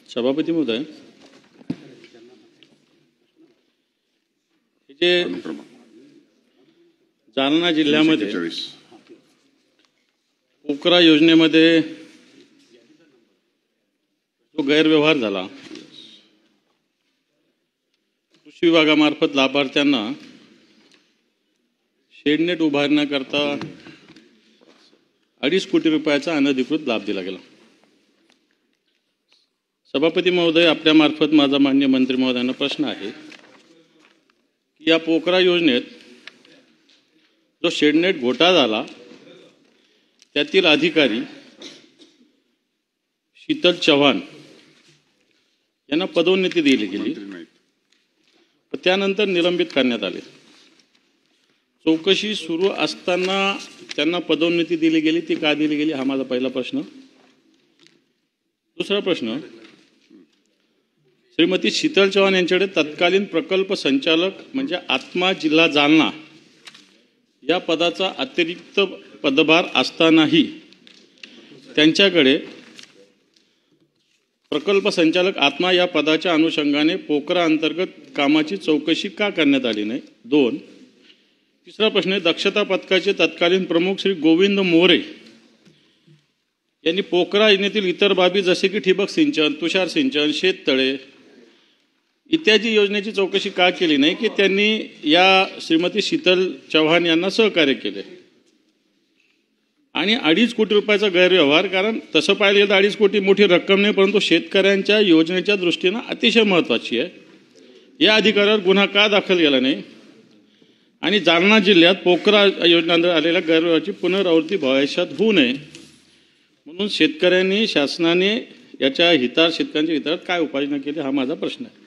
सभापती महोदय, जे जालना जिल्ह्यामध्ये पोकरा योजनेमध्ये जो गैरव्यवहार झाला, कृषी विभागामार्फत लाभार्थ्यांना शेडनेट उभारण्याकरता 2.5 कोटी रुपयाचा अनधिकृत लाभ दिला गेला। सभापती महोदय, आपल्या मार्फत माझा माननीय मंत्री महोदयांना प्रश्न आहे की या पोकरा योजनेत जो शेडनेट घोटाळा झाला त्यातील अधिकारी शीतल चव्हाण यांना पदोन्नती दिली गेली, त्यानंतर निलंबित करण्यात आले। चौकशी सुरू असताना त्यांना पदोन्नती दिली गेली, ती का दिली गेली हा माझा पहिला प्रश्न। दुसरा प्रश्न, श्रीमती शीतल चव्हाण यांच्याकडे तत्कालीन प्रकल्प संचालक म्हणजे आत्मा जिल्हा जालना या पदाचा अतिरिक्त पदभार असतानाही त्यांच्याकडे प्रकल्प संचालक आत्मा या पदाच्या अनुषंगाने पोकरा अंतर्गत कामाची चौकशी का करण्यात आली नाही? 2. तिसरा प्रश्न, दक्षता पथकाचे तत्कालीन प्रमुख श्री गोविंद मोरे यांनी पोकरा योजनेतील इतर बाबी जसे की ठिबक सिंचन, तुषार सिंचन, शेततळे इत्यादी योजनेची चौकशी का केली नाही की त्यांनी या श्रीमती शीतल चव्हाण यांना सहकार्य केले? आणि 2.5 कोटी रुपयाचा गैरव्यवहार, कारण तसं पाहिलं तर 2.5 कोटी मोठी रक्कम नाही, परंतु शेतकऱ्यांच्या योजनेच्या दृष्टीने अतिशय महत्त्वाची आहे। या अधिकाऱ्यावर गुन्हा का दाखल केला नाही? आणि जालना जिल्ह्यात पोकरा योजनेअंतर्गत आलेल्या गैरव्यवहाराची पुनरावृत्ती भविष्यात होऊ नये म्हणून शेतकऱ्यांनी शासनाने याच्या शेतकऱ्यांच्या हितार्थ काय उपाययोजना केली हा माझा प्रश्न आहे।